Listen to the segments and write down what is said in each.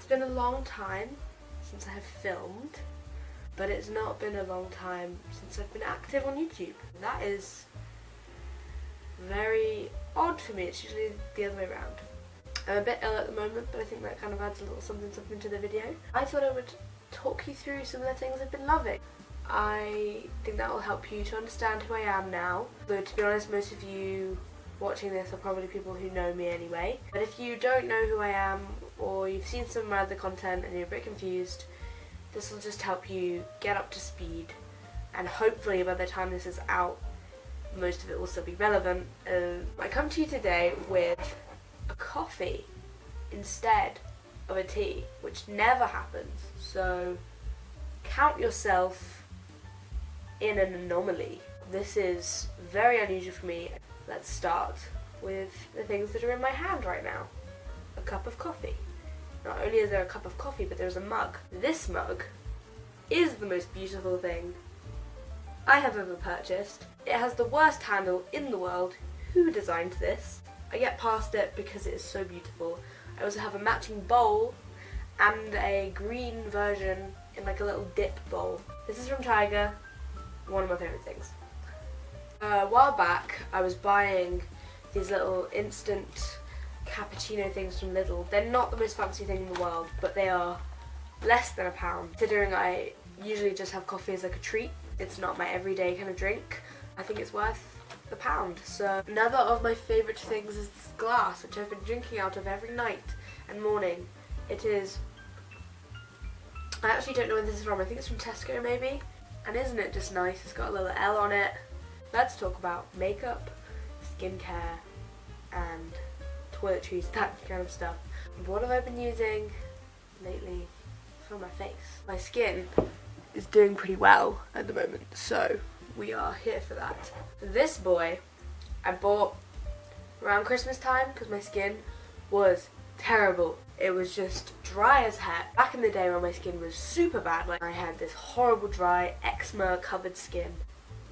It's been a long time since I have filmed, but it's not been a long time since I've been active on YouTube. That is very odd for me. It's usually the other way around. I'm a bit ill at the moment, but I think that kind of adds a little something to the video. I thought I would talk you through some of the things I've been loving. I think that will help you to understand who I am now. Though to be honest, most of you watching this are probably people who know me anyway. But if you don't know who I am, or you've seen some of my other content and you're a bit confused, this will just help you get up to speed, and hopefully by the time this is out, most of it will still be relevant. I come to you today with a coffee instead of a tea, which never happens, so count yourself in an anomaly. This is very unusual for me. Let's start with the things that are in my hand right now. A cup of coffee. Not only is there a cup of coffee, but there's a mug. This mug is the most beautiful thing I have ever purchased. It has the worst handle in the world. Who designed this? I get past it because it is so beautiful. I also have a matching bowl and a green version in like a little dip bowl. This is from Tiger, one of my favourite things. A while back I was buying these little instant cappuccino things from Lidl. They're not the most fancy thing in the world, but they are less than £1. Considering I usually just have coffee as like a treat, it's not my everyday kind of drink, I think it's worth £1. So another of my favourite things is this glass, which I've been drinking out of every night and morning. It is, I actually don't know where this is from. I think it's from Tesco maybe. And isn't it just nice? It's got a little L on it. Let's talk about makeup, skincare, and toiletries, that kind of stuff. What have I been using lately for my face? My skin is doing pretty well at the moment, so we are here for that. This boy I bought around Christmas time because my skin was terrible. It was just dry as heck. Back in the day when my skin was super bad, like I had this horrible dry eczema covered skin.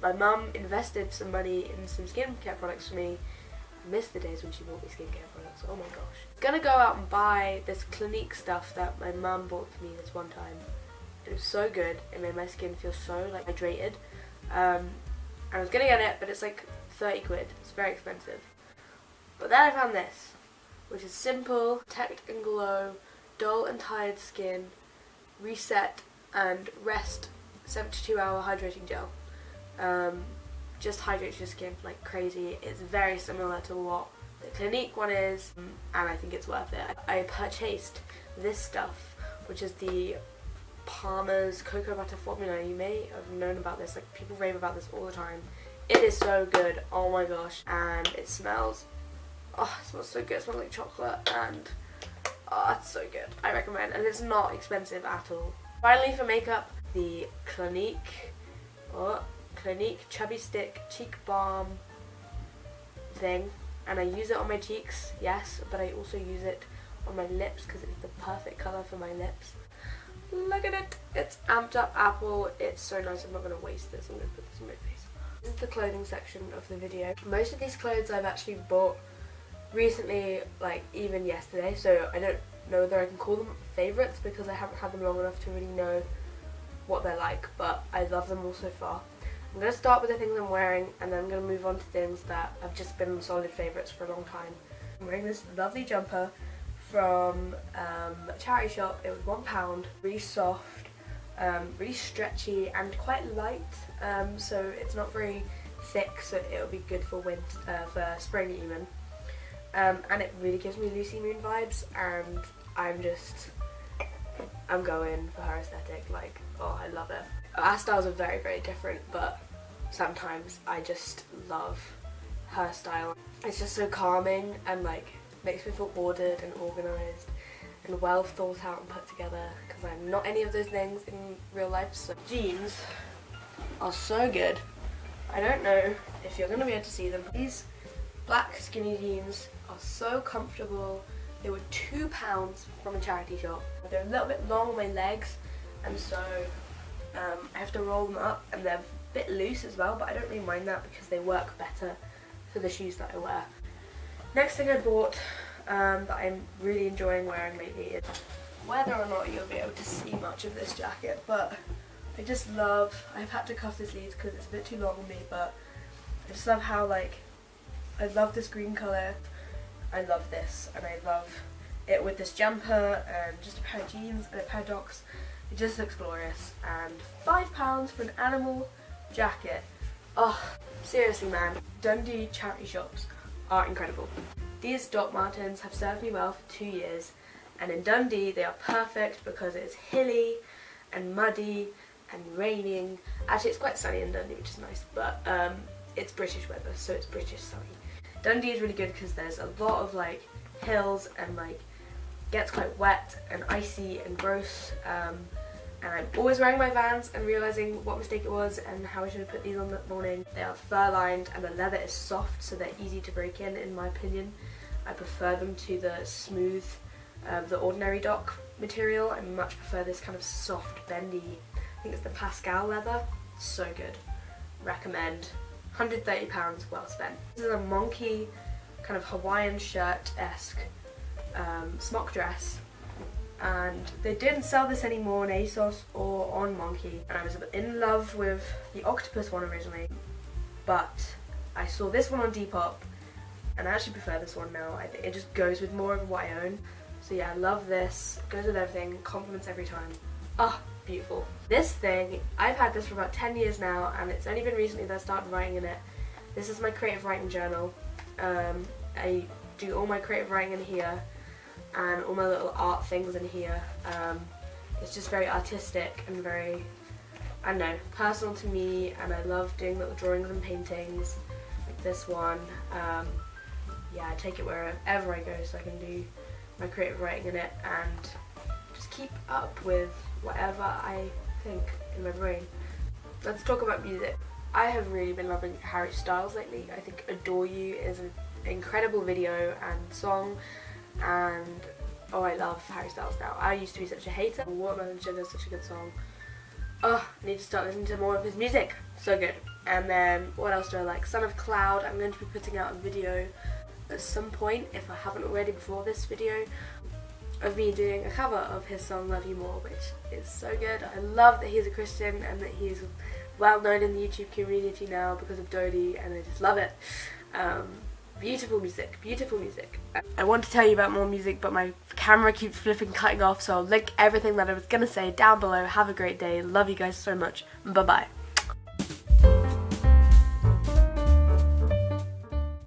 My mum invested some money in some skincare products for me. I miss the days when she bought me skincare products, oh my gosh. I'm gonna go out and buy this Clinique stuff that my mum bought for me this one time. It was so good, it made my skin feel so like hydrated. I was gonna get it, but it's like 30 quid, it's very expensive. But then I found this, which is simple, protect and glow, dull and tired skin, reset and rest 72-hour hydrating gel. Just hydrates your skin like crazy. It's very similar to what the Clinique one is, and I think it's worth it. I purchased this stuff, which is the Palmer's cocoa butter formula. You may have known about this, like people rave about this all the time. It is so good, oh my gosh, and it smells so good. It smells like chocolate, and it's so good. I recommend, and it's not expensive at all. Finally, for makeup, the Clinique Chubby Stick Cheek Balm thing, and I use it on my cheeks, yes, but I also use it on my lips because it's the perfect colour for my lips. Look at it, it's amped up apple. It's so nice. I'm not going to waste this. I'm going to put this on my face. This is the clothing section of the video. Most of these clothes I've actually bought recently, like even yesterday, so I don't know whether I can call them favourites because I haven't had them long enough to really know what they're like, but I love them all so far. I'm going to start with the things I'm wearing, and then I'm going to move on to things that have just been solid favourites for a long time. I'm wearing this lovely jumper from a charity shop. It was £1, really soft, really stretchy and quite light, so it's not very thick, so it'll be good for winter, for spring even. And it really gives me Lucy Moon vibes, and I'm going for her aesthetic. Like, oh, I love it. Our styles are very, very different, but sometimes I just love her style. It's just so calming and like makes me feel ordered and organised and well thought out and put together, because I'm not any of those things in real life. So jeans are so good. I don't know if you're going to be able to see them. These black skinny jeans are so comfortable. They were £2 from a charity shop. They're a little bit long on my legs, and so I have to roll them up, and they're a bit loose as well, but I don't really mind that because they work better for the shoes that I wear. Next thing I bought that I'm really enjoying wearing lately is whether or not you'll be able to see much of this jacket, but I've had to cuff the sleeves because it's a bit too long on me, but I just love how, like, I love this green colour, I love this, and I love it with this jumper and just a pair of jeans and a pair of Docs. It just looks glorious, and £5 for an animal jacket. Oh, seriously man, Dundee charity shops are incredible. These Doc Martens have served me well for 2 years, and in Dundee they are perfect because it's hilly and muddy and raining. Actually, it's quite sunny in Dundee, which is nice, but it's British weather, so it's British sunny. Dundee is really good because there's a lot of like hills and like gets quite wet and icy and gross, and I'm always wearing my Vans and realising what mistake it was and how I should have put these on that morning. They are fur lined and the leather is soft, so they're easy to break in my opinion. I prefer them to the smooth, the ordinary Doc material. I much prefer this kind of soft, bendy, I think it's the Pascal leather. So good. Recommend. £130 well spent. This is a monkey kind of Hawaiian shirt-esque smock dress, and they didn't sell this anymore on ASOS or on Monkey, and I was in love with the octopus one originally, but I saw this one on Depop and I actually prefer this one now. I think it just goes with more of what I own. So yeah, I love this. It goes with everything. Compliments every time. Ah, beautiful. This thing, I've had this for about 10 years now, and it's only been recently that I started writing in it. This is my creative writing journal. I do all my creative writing in here, and all my little art things in here. It's just very artistic and very, I don't know, personal to me, and I love doing little drawings and paintings, like this one. Yeah, I take it wherever I go so I can do my creative writing in it and just keep up with whatever I think in my brain. Let's talk about music. I have really been loving Harry Styles lately. I think Adore You is an incredible video and song, and oh, I love Harry Styles now. I used to be such a hater. Watermelon Sugar is such a good song. Oh, I need to start listening to more of his music. So good. And then what else do I like? Son of Cloud. I'm going to be putting out a video at some point, if I haven't already before this video, of me doing a cover of his song Love You More, which is so good. I love that he's a Christian and that he's well known in the YouTube community now because of Dodie, and I just love it. Beautiful music, beautiful music. I want to tell you about more music, but my camera keeps flipping, cutting off, so I'll link everything that I was going to say down below. Have a great day. Love you guys so much. Bye bye.